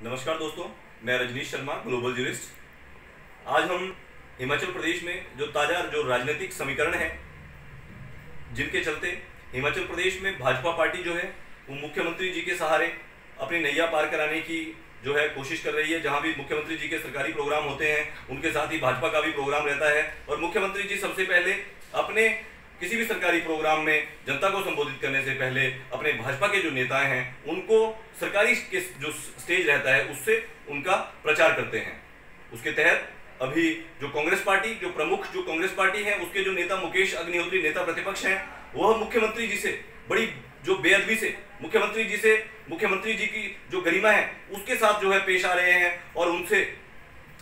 नमस्कार दोस्तों, मैं रजनीश शर्मा, ग्लोबल जर्नलिस्ट। आज हम हिमाचल प्रदेश में जो ताज़ा जो राजनीतिक समीकरण है, जिनके चलते हिमाचल प्रदेश में भाजपा पार्टी जो है वो मुख्यमंत्री जी के सहारे अपनी नैया पार कराने की जो है कोशिश कर रही है। जहां भी मुख्यमंत्री जी के सरकारी प्रोग्राम होते हैं, उनके साथ ही भाजपा का भी प्रोग्राम रहता है और मुख्यमंत्री जी सबसे पहले अपने किसी भी सरकारी प्रोग्राम में जनता को संबोधित करने से पहले अपने भाजपा के जो नेता हैं उनको सरकारी के जो स्टेज रहता है उससे उनका प्रचार करते हैं। उसके तहत अभी जो कांग्रेस पार्टी, जो प्रमुख जो कांग्रेस पार्टी है, उसके जो नेता मुकेश अग्निहोत्री नेता प्रतिपक्ष हैं, वह मुख्यमंत्री जी से बड़ी जो बेअदबी से मुख्यमंत्री जी की जो गरिमा है उसके साथ जो है पेश आ रहे हैं और उनसे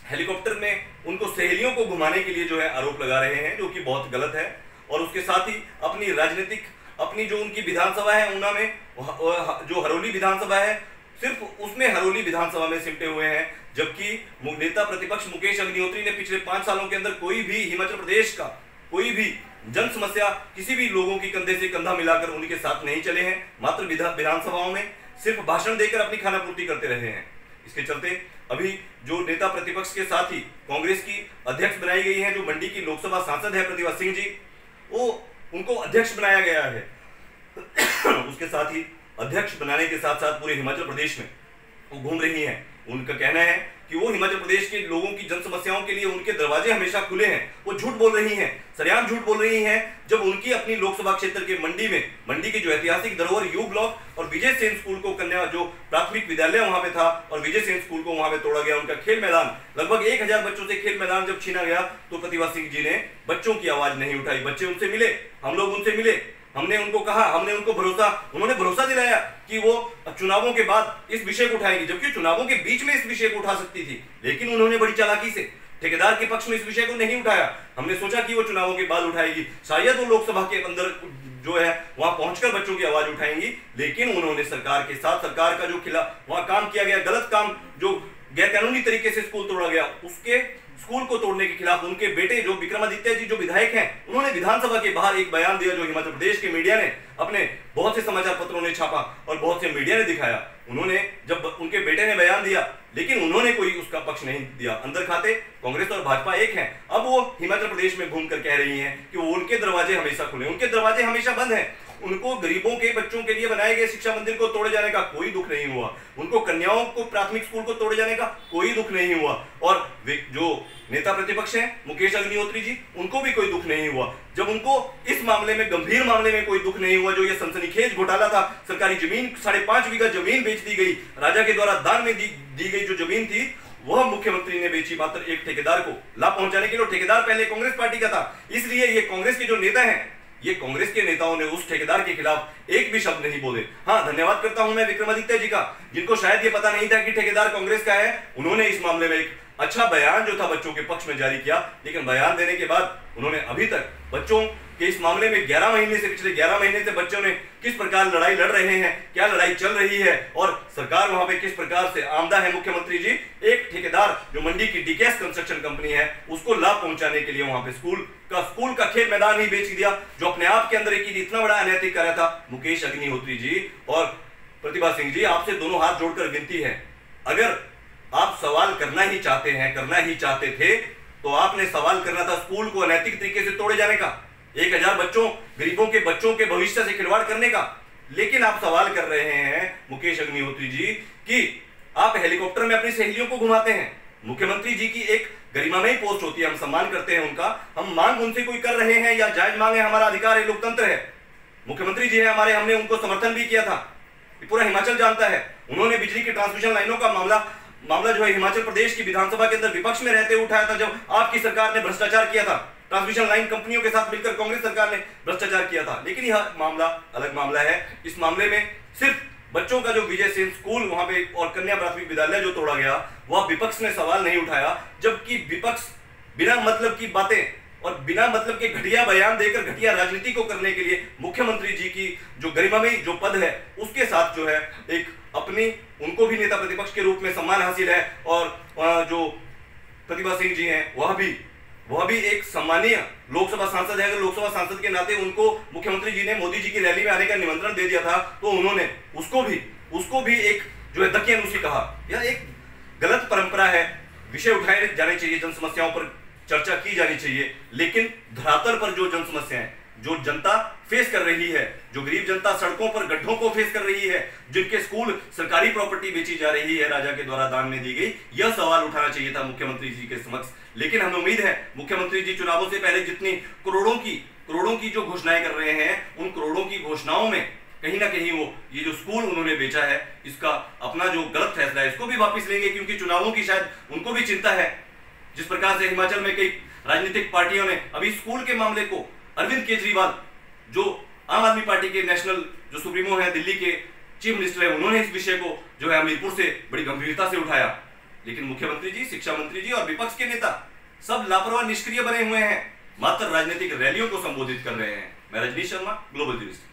हेलीकॉप्टर में उनको सहेलियों को घुमाने के लिए जो है आरोप लगा रहे हैं, जो कि बहुत गलत है। और उसके साथ ही अपनी राजनीतिक अपनी जो उनकी विधानसभा है ऊना में, जो हरोली विधानसभा है, सिर्फ उसमें हरोली विधानसभा में सिमटे हुए हैं, जबकि नेता प्रतिपक्ष मुकेश अग्निहोत्री ने पिछले 5 सालों के अंदर कोई भी हिमाचल प्रदेश का कोई भी जन समस्या किसी भी लोगों की कंधे से कंधा मिलाकर उनके साथ नहीं चले हैं। मात्र विधानसभाओं में सिर्फ भाषण देकर अपनी खानापूर्ति करते रहे हैं। इसके चलते अभी जो नेता प्रतिपक्ष के साथ ही कांग्रेस की अध्यक्ष बनाई गई है, जो मंडी की लोकसभा सांसद है प्रतिभा सिंह जी, वो उनको अध्यक्ष बनाया गया है। उसके साथ ही अध्यक्ष बनाने के साथ साथ पूरे हिमाचल प्रदेश में वो घूम रही हैं। उनका कहना है कि वो हिमाचल प्रदेश के लोगों की जन समस्याओं के लिए उनके दरवाजे हमेशा खुले हैं। वो झूठ बोल रही हैं, सरेआम झूठ बोल रही हैं। जब उनकी अपनी लोकसभा क्षेत्र के मंडी की जो ऐतिहासिक धरोहर यू ब्लॉक और विजय सेन स्कूल को कन्या जो प्राथमिक विद्यालय वहां पे था और विजय सेन स्कूल को वहां पे तोड़ा गया, उनका खेल मैदान, लगभग 1000 बच्चों से खेल मैदान जब छीना गया, तो प्रतिभा सिंह जी ने बच्चों की आवाज नहीं उठाई। बच्चे उनसे मिले, हम लोग उनसे मिले, हमने उनको कहा, हमने उनको उन्होंने भरोसा दिलाया कि वो चुनावों के बाद इस विषय को उठाएगी, जबकि चुनावों के बीच में इस विषय को उठा सकती थी, लेकिन उन्होंने बड़ी चालाकी से ठेकेदार के पक्ष में इस विषय को नहीं उठाया। हमने सोचा कि वो चुनावों के बाद उठाएगी, शायद वो लोकसभा के अंदर जो है वहां पहुंचकर बच्चों की आवाज उठाएंगी, लेकिन उन्होंने सरकार के साथ, सरकार का जो खिलाफ वहां काम किया गया, गलत काम, जो गैरकानूनी तरीके से स्कूल तोड़ा गया, उसके स्कूल को तोड़ने के खिलाफ उनके बेटे जो विक्रमादित्य जी जो विधायक हैं, उन्होंने विधानसभा के बाहर एक बयान दिया, जो हिमाचल प्रदेश के मीडिया ने, अपने बहुत से समाचार पत्रों ने छापा और बहुत से मीडिया ने दिखाया। उन्होंने जब उनके बेटे ने बयान दिया, लेकिन उन्होंने कोई उसका पक्ष नहीं दिया। अंदर खाते कांग्रेस और भाजपा एक हैं। अब वो हिमाचल प्रदेश में घूमकर कह रही हैं कि वो उनके दरवाजे हमेशा खुले, उनके दरवाजे हमेशा बंद हैं। उनको गरीबों के बच्चों के लिए बनाए गए शिक्षा मंदिर को तोड़े जाने का कोई दुख नहीं हुआ, उनको कन्याओं को प्राथमिक स्कूल को तोड़े जाने का कोई दुख नहीं हुआ, और जो नेता प्रतिपक्ष हैं मुकेश अग्निहोत्री जी, उनको भी कोई दुख नहीं हुआ। जब उनको इस मामले में, गंभीर मामले में कोई दुख नहीं हुआ, जो ये सनसनीखेज घोटाला था, सरकारी जमीन 5.5 बीघा जमीन बेच दी गई, राजा के द्वारा दान में दी गई जो जमीन थी, वह मुख्यमंत्री ने बेची मात्र एक ठेकेदार को लाभ पहुंचाने के लिए। ठेकेदार पहले कांग्रेस पार्टी का था, इसलिए ये कांग्रेस के जो नेता हैं, ये कांग्रेस के नेताओं ने उस ठेकेदार के खिलाफ एक भी शब्द नहीं बोले। हाँ, धन्यवाद करता हूं मैं विक्रमादित्य जी का, जिनको शायद ये पता नहीं था कि ठेकेदार कांग्रेस का है। उन्होंने इस मामले में एक अच्छा बयान जो था बच्चों के पक्ष में जारी किया, लेकिन बयान देने के बाद उन्होंने अभी तक बच्चों के इस मामले में पिछले 11 महीने से बच्चों ने किस प्रकार लड़ाई लड़ रहे हैं, क्या लड़ाई चल रही है और सरकार वहां पे किस प्रकार से आमदा है मुख्यमंत्री जी, एक ठेकेदार जो मंडी की डीकेएस कंस्ट्रक्शन कंपनी है, उसको लाभ पहुंचाने के लिए वहां पे स्कूल का खेल मैदान ही बेच दिया, जो अपने आप के अंदर एक इतना बड़ा अनैतिक कार्य था। मुकेश अग्निहोत्री जी और प्रतिभा सिंह जी, आपसे दोनों हाथ जोड़कर विनती है, अगर आप सवाल करना ही चाहते थे, तो आपने सवाल करना था स्कूल को अनैतिक तरीके से तोड़े जाने का, 1000 गरीबों के बच्चों के भविष्य से खिलवाड़ करने का। लेकिन आप सवाल कर रहे हैं मुकेश अग्निहोत्री जी कि आप हेलीकॉप्टर में अपनी सहेलियों को घुमाते हैं। मुख्यमंत्री जी की एक गरिमामयी पोस्ट होती है, हम सम्मान करते हैं उनका, हम मांग उनसे कोई कर रहे हैं या जायज मांग है, हमारा अधिकार है, लोकतंत्र है। मुख्यमंत्री जी है हमारे, हमने उनको समर्थन भी किया था, पूरा हिमाचल जानता है। उन्होंने बिजली की ट्रांसमिशन लाइनों का मामला जो है हिमाचल प्रदेश की विधानसभा के अंदर विपक्ष में रहते उठाया था, जब आपकी सरकार ने भ्रष्टाचार किया था, ट्रांसमिशन लाइन कंपनियों के साथ मिलकर कांग्रेस सरकार ने भ्रष्टाचार किया था। लेकिन यह मामला अलग मामला है। इस मामले में सिर्फ बच्चों का जो विजय सेन स्कूल वहां पे और कन्या प्राथमिक विद्यालय जो तोड़ा गया, वह विपक्ष ने सवाल नहीं उठाया, जबकि विपक्ष बिना मतलब की बातें और बिना मतलब के घटिया बयान देकर घटिया राजनीति को करने के लिए मुख्यमंत्री जी की जो गरिमामयी जो पद है उसके साथ जो है एक अपनी, उनको भी नेता प्रतिपक्ष के रूप में सम्मान हासिल है, और जो प्रतिभा सिंह जी हैं वह भी एक सम्मानीय लोकसभा सांसद है। अगर लोकसभा सांसद के नाते उनको मुख्यमंत्री जी ने मोदी जी की रैली में आने का निमंत्रण दे दिया था, तो उन्होंने उसको भी एक जो है दकियानुसी कहा। यह एक परंपरा है, विषय उठाए जाने चाहिए, जन समस्याओं पर चर्चा की जानी चाहिए, लेकिन धरातल पर जो जन समस्याएं, जो जनता फेस कर रही है, जो गरीब जनता सड़कों पर गड्ढों को फेस कर रही है, जिनके स्कूल सरकारी प्रॉपर्टी बेची जा रही है, राजा के द्वारा दान में दी गई, यह सवाल उठाना चाहिए था मुख्यमंत्री जी के समक्ष। लेकिन हमें उम्मीद है मुख्यमंत्री जी चुनावों से पहले जितनी करोड़ों की जो घोषणाएं कर रहे हैं, उन करोड़ों की घोषणाओं में कहीं ना कहीं वो ये जो स्कूल उन्होंने बेचा है, इसका अपना जो गलत फैसला है इसको भी वापस लेंगे, क्योंकि चुनावों की शायद उनको भी चिंता है। जिस प्रकार से हिमाचल में कई राजनीतिक पार्टियों ने अभी स्कूल के मामले को अरविंद केजरीवाल, जो आम आदमी पार्टी के नेशनल जो सुप्रीमो है, दिल्ली के चीफ मिनिस्टर है, उन्होंने इस विषय को जो है हमीरपुर से बड़ी गंभीरता से उठाया, लेकिन मुख्यमंत्री जी, शिक्षा मंत्री जी और विपक्ष के नेता सब लापरवाह निष्क्रिय बने हुए हैं, मात्र राजनीतिक रैलियों को संबोधित कर रहे हैं। मैं रजनीश शर्मा, ग्लोबल जर्नलिस्ट।